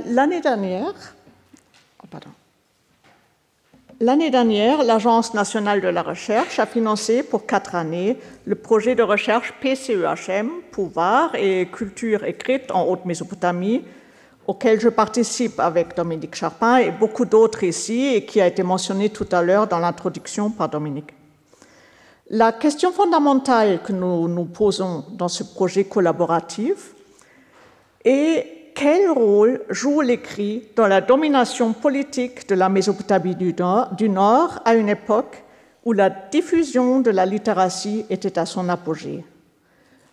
L'année dernière, l'Agence nationale de la recherche a financé pour 4 années le projet de recherche PCEHM, Pouvoir et culture écrite en Haute-Mésopotamie, auquel je participe avec Dominique Charpin et beaucoup d'autres ici, et qui a été mentionné tout à l'heure dans l'introduction par Dominique. La question fondamentale que nous nous posons dans ce projet collaboratif est quel rôle joue l'écrit dans la domination politique de la Mésopotamie du Nord à une époque où la diffusion de la littératie était à son apogée.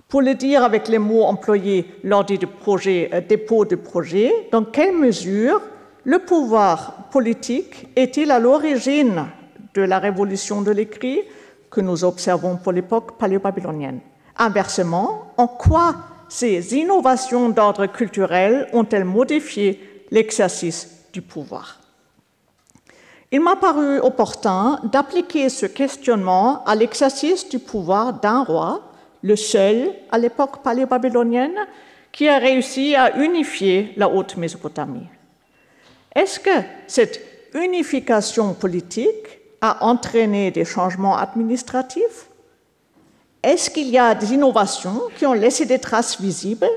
Pour le dire avec les mots employés lors du dépôt du projet, dans quelle mesure le pouvoir politique est-il à l'origine de la révolution de l'écrit que nous observons pour l'époque paléo-babylonienne? Inversement, en quoi ces innovations d'ordre culturel ont-elles modifié l'exercice du pouvoir? Il m'a paru opportun d'appliquer ce questionnement à l'exercice du pouvoir d'un roi, le seul à l'époque paléo-babylonienne, qui a réussi à unifier la Haute-Mésopotamie. Est-ce que cette unification politique a entraîné des changements administratifs? Est-ce qu'il y a des innovations qui ont laissé des traces visibles?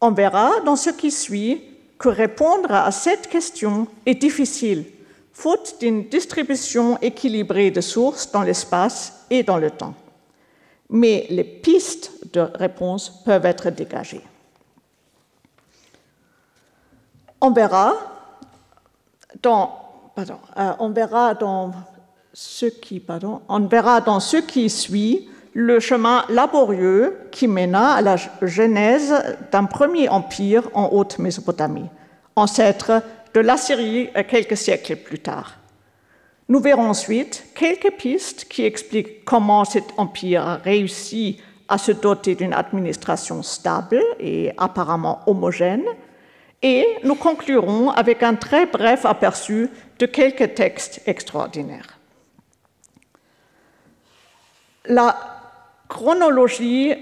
On verra dans ce qui suit que répondre à cette question est difficile, faute d'une distribution équilibrée de sources dans l'espace et dans le temps. Mais les pistes de réponse peuvent être dégagées. On verra dans ce qui suit le chemin laborieux qui mena à la genèse d'un premier empire en Haute-Mésopotamie, ancêtre de l'Assyrie quelques siècles plus tard. Nous verrons ensuite quelques pistes qui expliquent comment cet empire a réussi à se doter d'une administration stable et apparemment homogène, et nous conclurons avec un très bref aperçu de quelques textes extraordinaires. La chronologie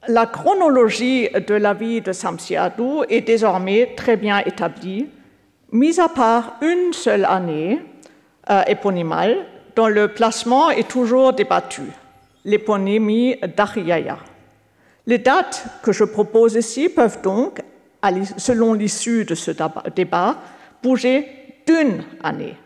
de la vie de Samsi-Adou est désormais très bien établie, mis à part une seule année éponymale dont le placement est toujours débattu, l'éponymie d'Achiyaya. Les dates que je propose ici peuvent donc, selon l'issue de ce débat, bouger d'une année.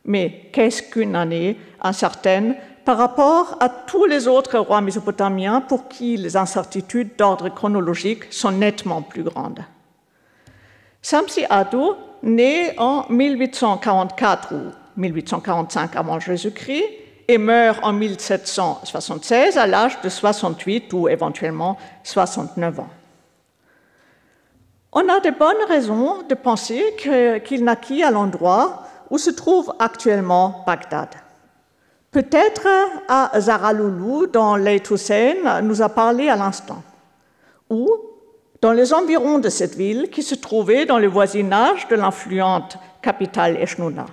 Mais qu'est-ce qu'une année incertaine par rapport à tous les autres rois mésopotamiens pour qui les incertitudes d'ordre chronologique sont nettement plus grandes? Samsi-Adou, né en 1844 ou 1845 avant Jésus-Christ, et meurt en 1776 à l'âge de 68 ou éventuellement 69 ans. On a de bonnes raisons de penser qu'il naquit à l'endroit où se trouve actuellement Bagdad. Peut-être à Zaraloulou, dont Layth Hussein nous a parlé à l'instant, ou dans les environs de cette ville qui se trouvait dans le voisinage de l'influente capitale Eshnouna.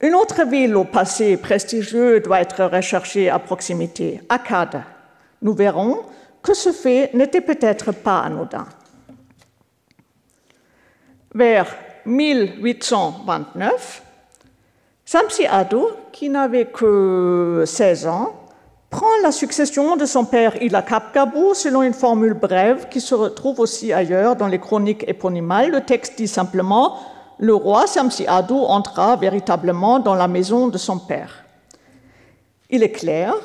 Une autre ville au passé prestigieux doit être recherchée à proximité, Akkad. Nous verrons que ce fait n'était peut-être pas anodin. Vers 1829, Samsi-Adou, qui n'avait que 16 ans, prend la succession de son père Ilakap-Kabou selon une formule brève qui se retrouve aussi ailleurs dans les chroniques éponymales. Le texte dit simplement « Le roi Samsi-Adou entra véritablement dans la maison de son père ». Il est clair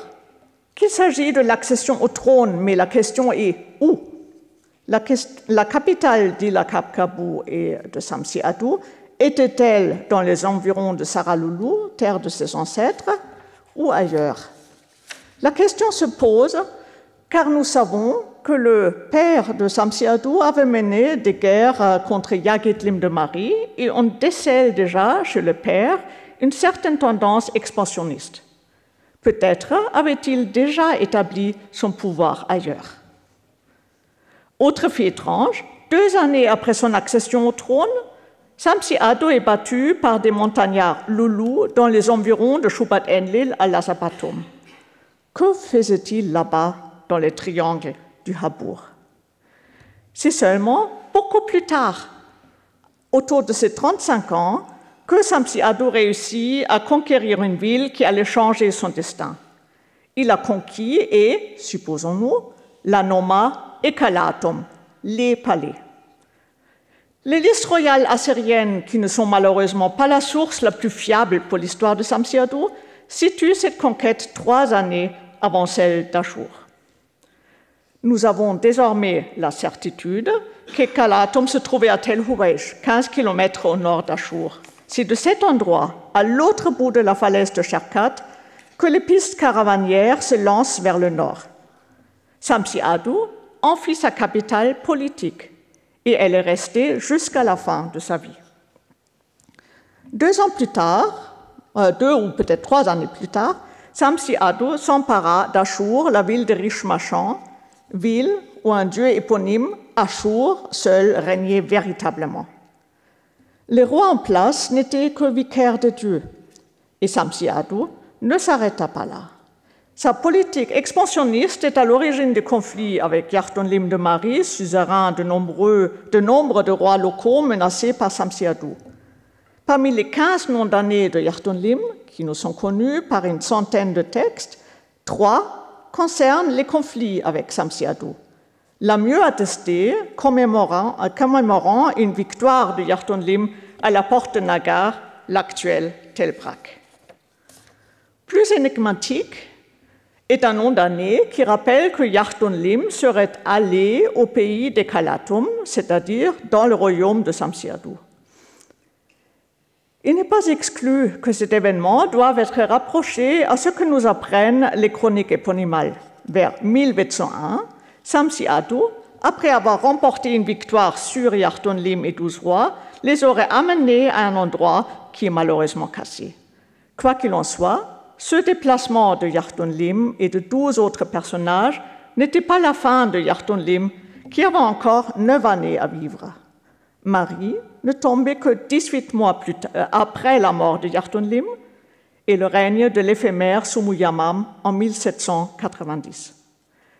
qu'il s'agit de l'accession au trône, mais la question est où? La capitale d'Ilakap-Kabou et de Samsi-Adou était-elle dans les environs de Saraloulou, terre de ses ancêtres, ou ailleurs? La question se pose car nous savons que le père de Samsi-Adou avait mené des guerres contre Yagitlim de Mari et on décèle déjà chez le père une certaine tendance expansionniste. Peut-être avait-il déjà établi son pouvoir ailleurs. Autre fait étrange, 2 années après son accession au trône, Samsi-Adou est battu par des montagnards Loulou dans les environs de Shubat-Enlil à Lazabatoum. Que faisait-il là-bas dans les triangles du Habour? Si seulement beaucoup plus tard, autour de ses 35 ans, que Samsi Adou réussit à conquérir une ville qui allait changer son destin. Il a conquis et, supposons-nous, la nomma Ekalatum, les palais. Les listes royales assyriennes, qui ne sont malheureusement pas la source la plus fiable pour l'histoire de Samsi Adou, situent cette conquête 3 années avant celle d'Achour. Nous avons désormais la certitude qu'Ekalatum se trouvait à Tel Houresh, 15 km au nord d'Achour. C'est de cet endroit, à l'autre bout de la falaise de Sharkat, que les pistes caravanières se lancent vers le nord. Samsi Adou en fit sa capitale politique et elle est restée jusqu'à la fin de sa vie. 2 ans plus tard, 2 ou peut-être 3 années plus tard, Samsi Adou s'empara d'Achour, la ville de riches marchands, ville où un dieu éponyme, Achour, seul régnait véritablement. Les rois en place n'étaient que vicaires de Dieu, et Samsi Adou ne s'arrêta pas là. Sa politique expansionniste est à l'origine des conflits avec Yartonlim de Mari, suzerain de nombre de rois locaux menacés par Samsi Adou. Parmi les 15 noms d'années de Yartonlim, qui nous sont connus par une centaine de textes, 3 concernent les conflits avec Samsi Adou. La mieux attestée, commémorant une victoire de Yartonlim à la porte de Nagar, l'actuel Tel Brak. Plus énigmatique est un nom d'année qui rappelle que Yartonlim serait allé au pays d'Ekalatum, c'est-à-dire dans le royaume de Samsi Adou. Il n'est pas exclu que cet événement doive être rapproché à ce que nous apprennent les chroniques éponymales. Vers 1801, Samsi Adou, après avoir remporté une victoire sur Yartonlim et 12 rois, les aurait amenés à un endroit qui est malheureusement cassé. Quoi qu'il en soit, ce déplacement de Yartonlim et de 12 autres personnages n'était pas la fin de Yartonlim, qui avait encore 9 années à vivre. Marie ne tombait que 18 mois après la mort de Yartonlim et le règne de l'éphémère Soumuyamam en 1790.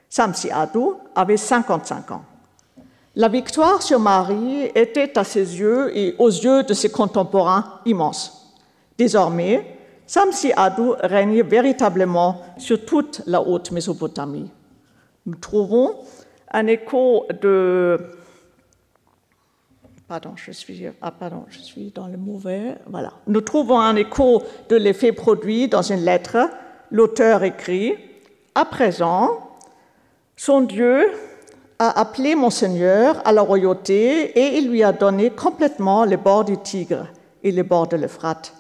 Samsi Adou avait 55 ans. La victoire sur Marie était à ses yeux et aux yeux de ses contemporains immense. Désormais, Samsi Adou régnait véritablement sur toute la haute Mésopotamie. Nous trouvons un écho de... je suis dans le mauvais... Voilà. Nous trouvons un écho de l'effet produit dans une lettre. L'auteur écrit « À présent, son Dieu a appelé Monseigneur à la royauté et il lui a donné complètement les bords du Tigre et les bords de l'Euphrate.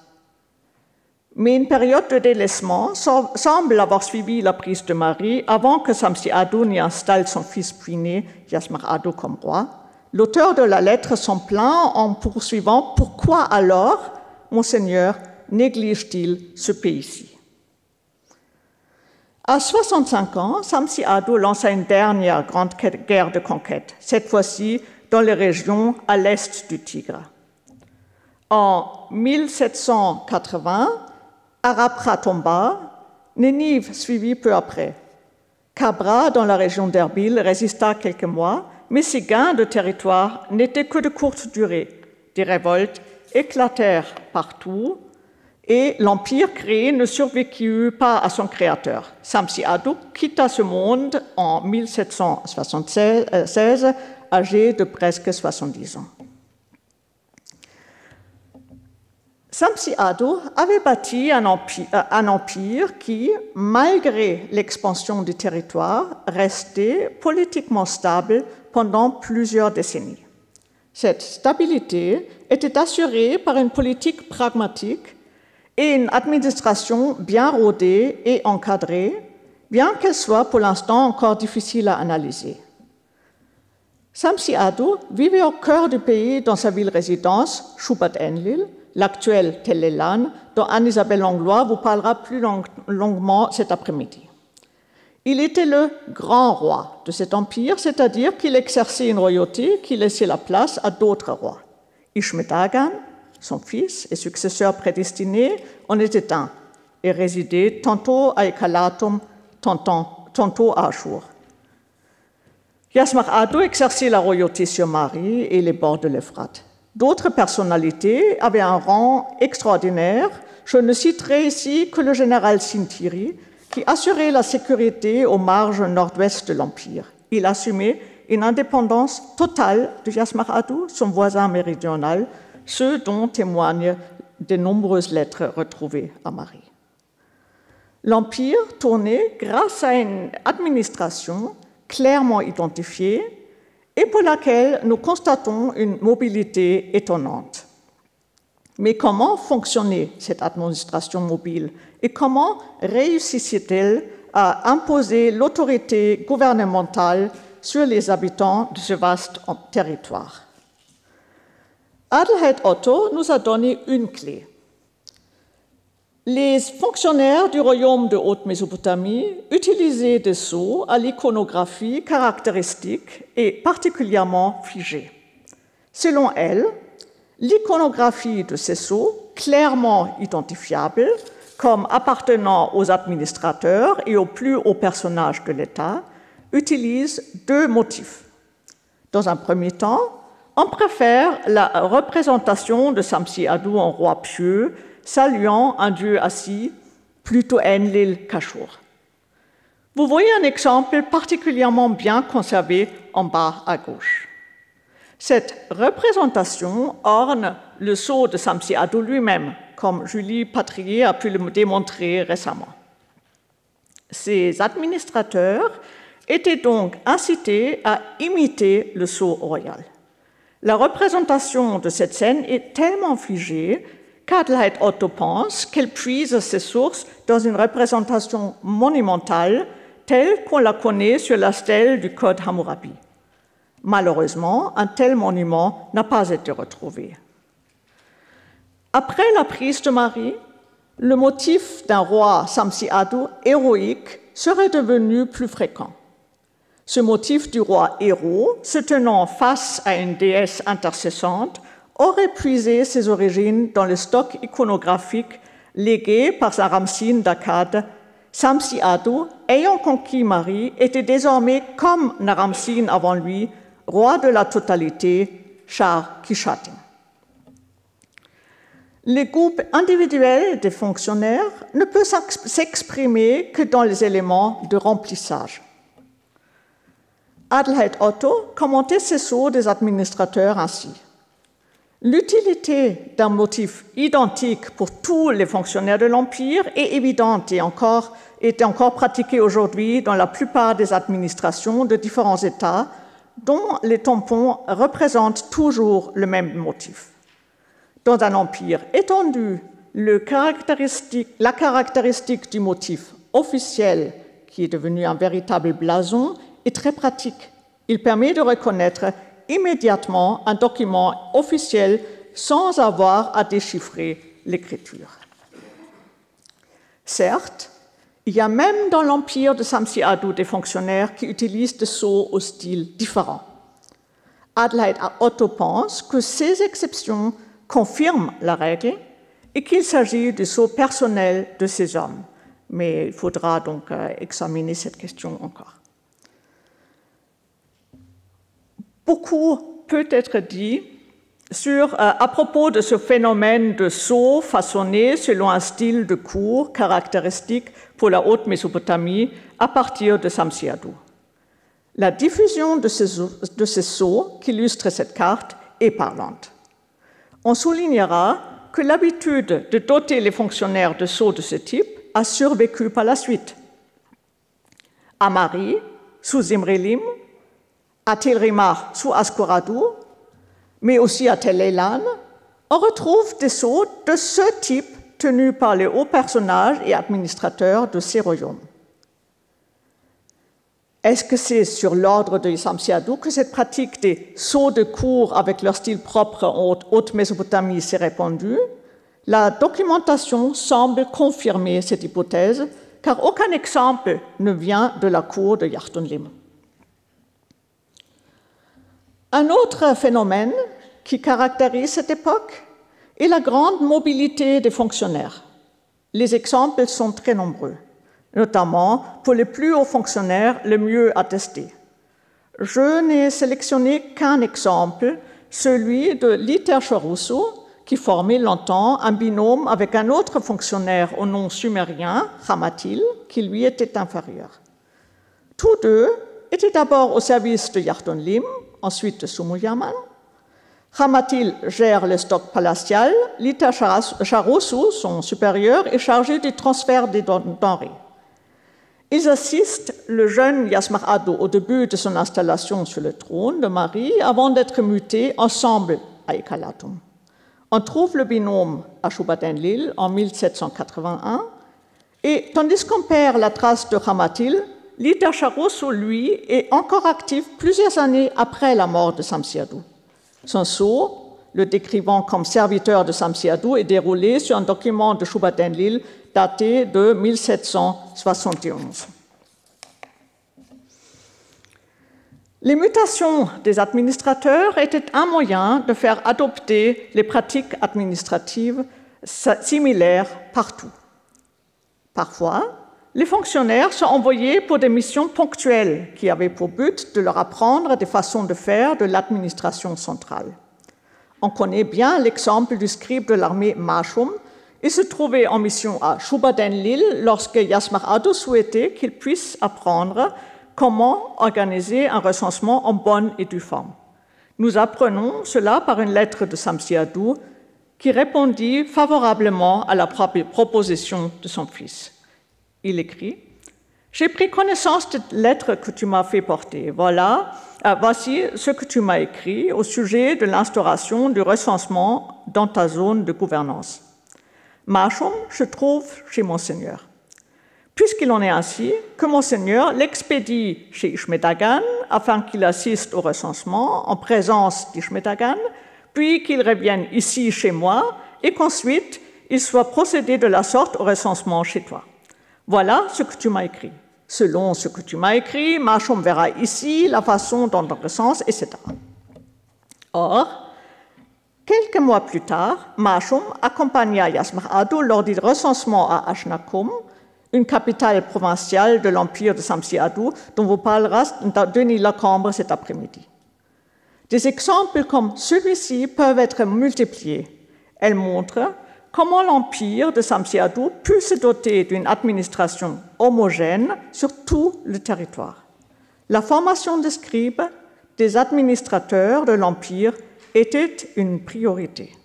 Mais une période de délaissement semble avoir suivi la prise de Marie avant que Samsi Adou n'y installe son fils puiné, Yasmar Adou, comme roi. L'auteur de la lettre s'en plaint en poursuivant « Pourquoi alors, Monseigneur, néglige-t-il ce pays-ci » À 65 ans, Samsi Adou lança une dernière grande guerre de conquête, cette fois-ci dans les régions à l'est du Tigre. En 1780, Arapra tomba, Nénive suivit peu après. Kabra, dans la région d'Erbil, résista quelques mois, mais ses gains de territoire n'étaient que de courte durée. Des révoltes éclatèrent partout et l'empire créé ne survécut pas à son créateur. Samsi Adou quitta ce monde en 1776, âgé de presque 70 ans. Samsi Adou avait bâti un empire qui, malgré l'expansion du territoire, restait politiquement stable pendant plusieurs décennies. Cette stabilité était assurée par une politique pragmatique et une administration bien rodée et encadrée, bien qu'elle soit pour l'instant encore difficile à analyser. Samsi Adou vivait au cœur du pays dans sa ville-résidence, Shubat-Enlil, l'actuel Tel Elan, dont Anne-Isabelle Langlois vous parlera plus longuement cet après-midi. Il était le grand roi de cet empire, c'est-à-dire qu'il exerçait une royauté qui laissait la place à d'autres rois. Ishme-Dagan, son fils et successeur prédestiné, en était un et résidait tantôt à Ekalatum, tantôt à Achour. Yasmar Ado exerçait la royauté sur Mari et les bords de l'Euphrate. D'autres personnalités avaient un rang extraordinaire. Je ne citerai ici que le général Sintiri, qui assurait la sécurité aux marges nord-ouest de l'Empire. Il assumait une indépendance totale de Yasmar Ado, son voisin méridional, ce dont témoignent de nombreuses lettres retrouvées à Mari. L'Empire tournait grâce à une administration clairement identifiée et pour laquelle nous constatons une mobilité étonnante. Mais comment fonctionnait cette administration mobile et comment réussissait-elle à imposer l'autorité gouvernementale sur les habitants de ce vaste territoire? Adelheid Otto nous a donné une clé. Les fonctionnaires du royaume de Haute-Mésopotamie utilisaient des sceaux à l'iconographie caractéristique et particulièrement figée. Selon elle, l'iconographie de ces sceaux, clairement identifiable comme appartenant aux administrateurs et aux plus hauts personnages de l'État, utilise deux motifs. Dans un premier temps, on préfère la représentation de Samsi Adou en roi pieux, saluant un dieu assis, plutôt Enlil qu'Ashur. Vous voyez un exemple particulièrement bien conservé en bas à gauche. Cette représentation orne le sceau de Samsi Adou lui-même, comme Julie Patrier a pu le démontrer récemment. Ces administrateurs étaient donc incités à imiter le sceau royal. La représentation de cette scène est tellement figée qu'Adelheid Otto pense qu'elle puise ses sources dans une représentation monumentale telle qu'on la connaît sur la stèle du Code Hammurabi. Malheureusement, un tel monument n'a pas été retrouvé. Après la prise de Mari, le motif d'un roi Samsi Adou héroïque serait devenu plus fréquent. Ce motif du roi héros, se tenant face à une déesse intercessante, aurait puisé ses origines dans le stock iconographique légué par sa Ramsine d'Akkad. Samsi Adou, ayant conquis Mari, était désormais comme Naramsine avant lui, roi de la totalité, Shar Kishatin. Le groupe individuel des fonctionnaires ne peut s'exprimer que dans les éléments de remplissage. Adelheid Otto commentait ces sceaux des administrateurs ainsi. L'utilité d'un motif identique pour tous les fonctionnaires de l'Empire est évidente et est encore pratiquée aujourd'hui dans la plupart des administrations de différents États, dont les tampons représentent toujours le même motif. Dans un empire étendu, la caractéristique du motif officiel, qui est devenu un véritable blason, est très pratique. Il permet de reconnaître immédiatement un document officiel sans avoir à déchiffrer l'écriture. Certes, il y a même dans l'empire de Samsi Adou des fonctionnaires qui utilisent des sceaux au style différent. Adelheid Otto pense que ces exceptions confirment la règle et qu'il s'agit du sceau personnel de ces hommes. Mais il faudra donc examiner cette question encore. Beaucoup peut être dit à propos de ce phénomène de sceaux façonnés selon un style de cour caractéristique pour la Haute-Mésopotamie à partir de Samsi Adou. La diffusion de ces sceaux qu'illustre cette carte est parlante. On soulignera que l'habitude de doter les fonctionnaires de sceaux de ce type a survécu par la suite. À Mari, sous Zimrilim, à Tel Rimar sous Ascoradou, mais aussi à Tel Eilan, on retrouve des sceaux de ce type tenus par les hauts personnages et administrateurs de ces royaumes. Est-ce que c'est sur l'ordre de Samsi Adou que cette pratique des sceaux de cour avec leur style propre en Haute-Mésopotamie s'est répandue? La documentation semble confirmer cette hypothèse, car aucun exemple ne vient de la cour de Yartunlim. Un autre phénomène qui caractérise cette époque est la grande mobilité des fonctionnaires. Les exemples sont très nombreux, notamment pour les plus hauts fonctionnaires les mieux attestés. Je n'ai sélectionné qu'un exemple, celui de Liter Charusso, qui formait longtemps un binôme avec un autre fonctionnaire au nom sumérien, Hamatil, qui lui était inférieur. Tous deux étaient d'abord au service de Yartonlim, ensuite de Sumuyaman. Hamatil gère le stock palatial, Liter Charusso, son supérieur, est chargé du transfert des denrées. Ils assistent le jeune Yasmar Ado au début de son installation sur le trône de Marie avant d'être mutés ensemble à Ekalatum. On trouve le binôme à Shubadenlil en 1781 et tandis qu'on perd la trace de Hamatil, Liter Charusso, lui, est encore actif plusieurs années après la mort de Samsiadou. Son sceau, le décrivant comme serviteur de Samsiadou, est déroulé sur un document de Shubadenlil daté de 1771. Les mutations des administrateurs étaient un moyen de faire adopter les pratiques administratives similaires partout. Parfois, les fonctionnaires sont envoyés pour des missions ponctuelles qui avaient pour but de leur apprendre des façons de faire de l'administration centrale. On connaît bien l'exemple du scribe de l'armée Mashum. Il se trouvait en mission à Shubadenlil lorsque Yasmar Ado souhaitait qu'il puisse apprendre comment organiser un recensement en bonne et due forme. Nous apprenons cela par une lettre de Samsiadou qui répondit favorablement à la proposition de son fils. Il écrit « J'ai pris connaissance de lettres que tu m'as fait porter. Voici ce que tu m'as écrit au sujet de l'instauration du recensement dans ta zone de gouvernance. Mashum se trouve chez Monseigneur. Puisqu'il en est ainsi, que Monseigneur l'expédie chez Ishmedagan afin qu'il assiste au recensement en présence d'Ishmedagan, puis qu'il revienne ici chez moi et qu'ensuite il soit procédé de la sorte au recensement chez toi. Voilà ce que tu m'as écrit. Selon ce que tu m'as écrit, Mashum verra ici la façon dont on recense, etc. » Or, quelques mois plus tard, Mashum accompagna Yasmar Ado lors du recensement à Ashnakum, une capitale provinciale de l'empire de Samsiadou, dont vous parlera Denis Lacambre cet après-midi. Des exemples comme celui-ci peuvent être multipliés. Elles montrent comment l'empire de Samsiadou put se doter d'une administration homogène sur tout le territoire. La formation des scribes, des administrateurs de l'empire, était une priorité.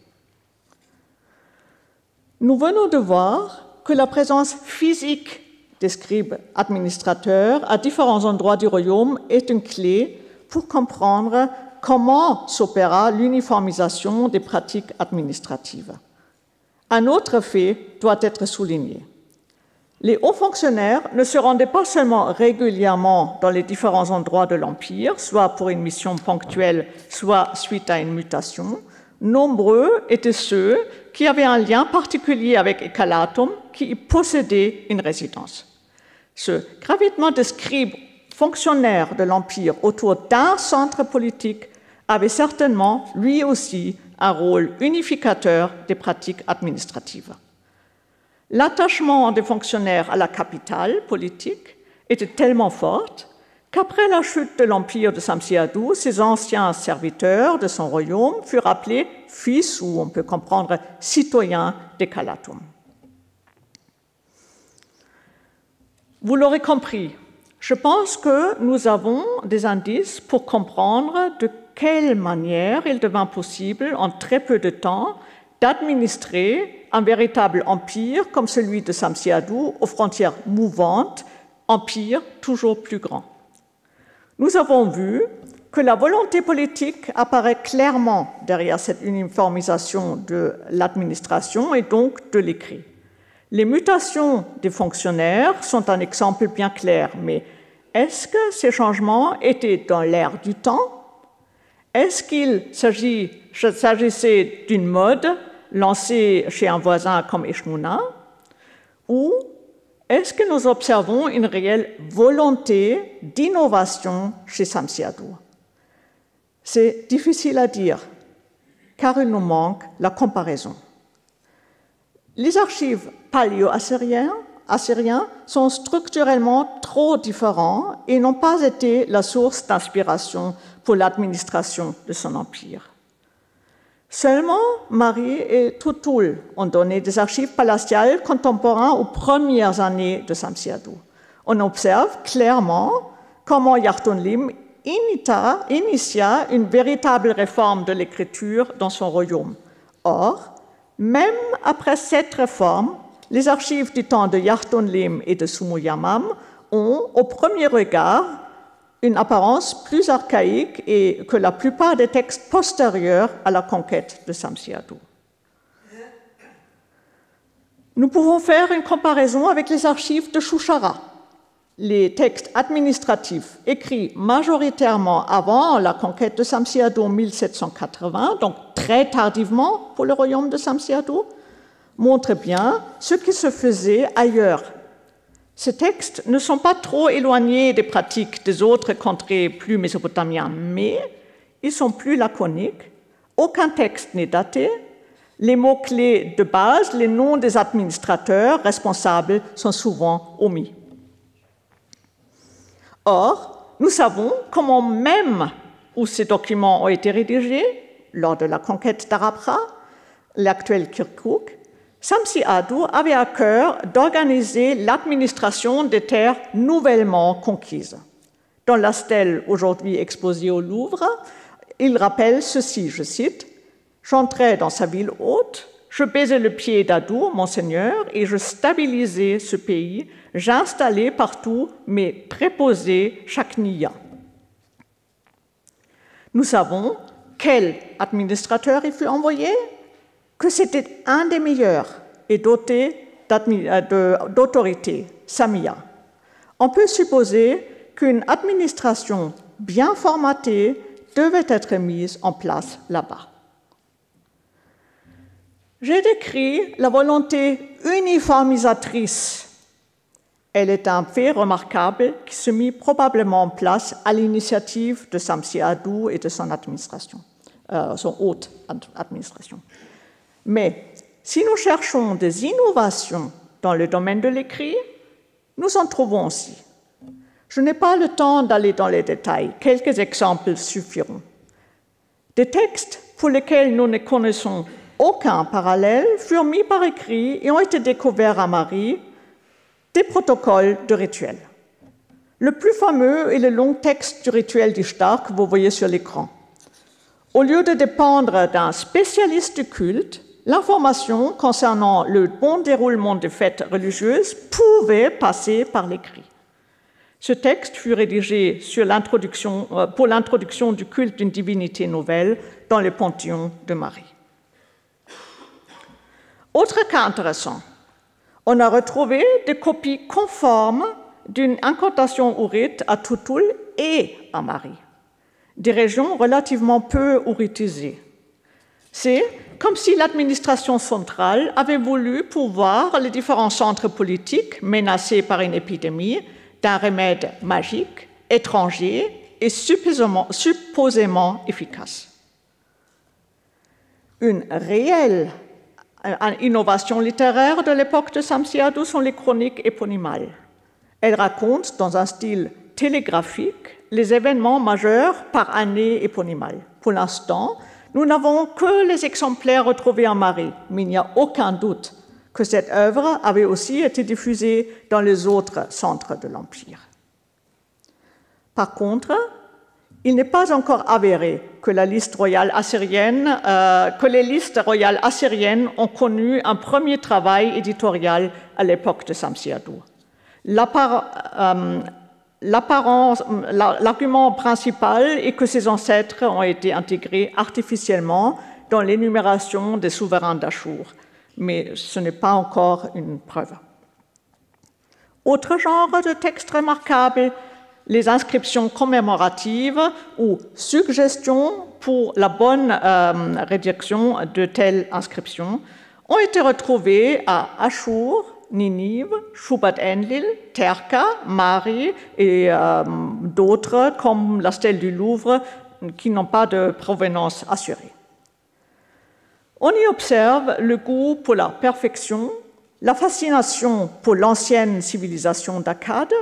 Nous venons de voir que la présence physique des scribes administrateurs à différents endroits du royaume est une clé pour comprendre comment s'opéra l'uniformisation des pratiques administratives. Un autre fait doit être souligné. Les hauts fonctionnaires ne se rendaient pas seulement régulièrement dans les différents endroits de l'Empire, soit pour une mission ponctuelle, soit suite à une mutation. Nombreux étaient ceux qui avaient un lien particulier avec Ekalatum, qui y possédaient une résidence. Ce gravitement de scribes fonctionnaires de l'Empire autour d'un centre politique avait certainement, lui aussi, un rôle unificateur des pratiques administratives. L'attachement des fonctionnaires à la capitale politique était tellement fort qu'après la chute de l'empire de Samsiadou, ses anciens serviteurs de son royaume furent appelés fils, ou on peut comprendre citoyens d'Ekalatum. Vous l'aurez compris, je pense que nous avons des indices pour comprendre de quelle manière il devint possible, en très peu de temps, d'administrer un véritable empire comme celui de Samsiadou aux frontières mouvantes, empire toujours plus grand. Nous avons vu que la volonté politique apparaît clairement derrière cette uniformisation de l'administration et donc de l'écrit. Les mutations des fonctionnaires sont un exemple bien clair, mais est-ce que ces changements étaient dans l'air du temps? Est-ce qu'il s'agissait d'une mode lancée chez un voisin comme Eshmouna? Ou est-ce que nous observons une réelle volonté d'innovation chez Samsiadou? C'est difficile à dire, car il nous manque la comparaison. Les archives paléo-assyriennes assyriens sont structurellement trop différents et n'ont pas été la source d'inspiration pour l'administration de son empire. Seulement Mari et Tutul ont donné des archives palatiales contemporaines aux premières années de Samsiadou. On observe clairement comment Yartunlim initia une véritable réforme de l'écriture dans son royaume. Or, même après cette réforme, les archives du temps de Yartunlim et de Sumuyamam ont, au premier regard, une apparence plus archaïque que la plupart des textes postérieurs à la conquête de Samsiadou. Nous pouvons faire une comparaison avec les archives de Shushara, les textes administratifs écrits majoritairement avant la conquête de Samsiadou en 1780, donc très tardivement pour le royaume de Samsiadou, montrent bien ce qui se faisait ailleurs. Ces textes ne sont pas trop éloignés des pratiques des autres contrées plus mésopotamiennes, mais ils sont plus laconiques, aucun texte n'est daté, les mots-clés de base, les noms des administrateurs responsables sont souvent omis. Or, nous savons comment même où ces documents ont été rédigés, lors de la conquête d'Arabra, l'actuel Kirkuk, Samsiadou avait à cœur d'organiser l'administration des terres nouvellement conquises. Dans la stèle aujourd'hui exposée au Louvre, il rappelle ceci, je cite, « J'entrais dans sa ville haute, je baisais le pied d'Adou, mon seigneur, et je stabilisais ce pays, j'installais partout mes préposés Shakniya. » Nous savons quel administrateur il fut envoyé, que c'était un des meilleurs et doté d'autorité, Samia. On peut supposer qu'une administration bien formatée devait être mise en place là-bas. J'ai décrit la volonté uniformisatrice. Elle est un fait remarquable qui se mit probablement en place à l'initiative de Samsiadou et de son administration, son haute administration. Mais si nous cherchons des innovations dans le domaine de l'écrit, nous en trouvons aussi. Je n'ai pas le temps d'aller dans les détails, quelques exemples suffiront. Des textes pour lesquels nous ne connaissons aucun parallèle furent mis par écrit et ont été découverts à Mari, des protocoles de rituels. Le plus fameux est le long texte du rituel d'Ishtar que vous voyez sur l'écran. Au lieu de dépendre d'un spécialiste du culte, l'information concernant le bon déroulement des fêtes religieuses pouvait passer par l'écrit. Ce texte fut rédigé pour l'introduction du culte d'une divinité nouvelle dans le panthéon de Marie. Autre cas intéressant, on a retrouvé des copies conformes d'une incantation ourite à Tutul et à Marie, des régions relativement peu ouritisées. C'est comme si l'administration centrale avait voulu pourvoir les différents centres politiques menacés par une épidémie d'un remède magique, étranger et supposément efficace. Une réelle innovation littéraire de l'époque de Samsiadou sont les chroniques éponymales. Elles racontent dans un style télégraphique les événements majeurs par année éponymale. Pour l'instant, nous n'avons que les exemplaires retrouvés en Mari, mais il n'y a aucun doute que cette œuvre avait aussi été diffusée dans les autres centres de l'Empire. Par contre, il n'est pas encore avéré que les listes royales assyriennes ont connu un premier travail éditorial à l'époque de Samsiadou. L'argument principal est que ses ancêtres ont été intégrés artificiellement dans l'énumération des souverains d'Achour, mais ce n'est pas encore une preuve. Autre genre de texte remarquable, les inscriptions commémoratives ou suggestions pour la bonne rédaction de telles inscriptions ont été retrouvées à Achour, Ninive, Shubat-Enlil, Terka, Mari et d'autres comme la stèle du Louvre qui n'ont pas de provenance assurée. On y observe le goût pour la perfection la fascination pour l'ancienne civilisation d'Akkad,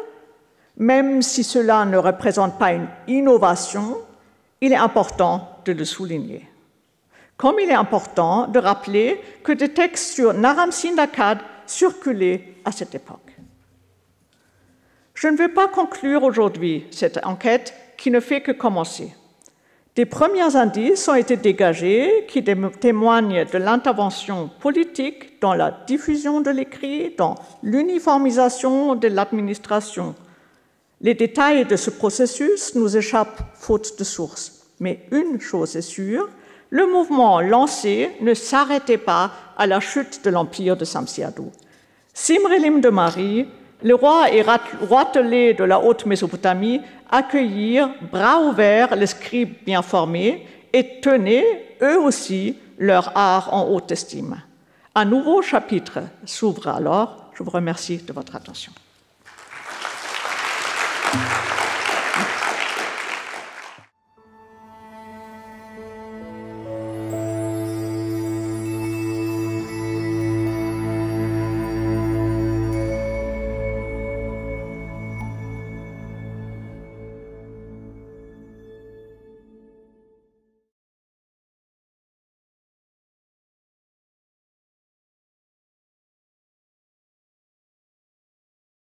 même si cela ne représente pas une innovation, il est important de le souligner. Comme il est important de rappeler que des textes sur Naram-Sin d'Akkad circulaient à cette époque. Je ne vais pas conclure aujourd'hui cette enquête qui ne fait que commencer. Des premiers indices ont été dégagés qui témoignent de l'intervention politique dans la diffusion de l'écrit, dans l'uniformisation de l'administration. Les détails de ce processus nous échappent faute de sources. Mais une chose est sûre, le mouvement lancé ne s'arrêtait pas à la chute de l'empire de Samsiadou. Simrilim de Mari, le roi et roitelet de la Haute-Mésopotamie, accueillirent bras ouverts les scribes bien formés et tenaient, eux aussi, leur art en haute estime. Un nouveau chapitre s'ouvre alors. Je vous remercie de votre attention.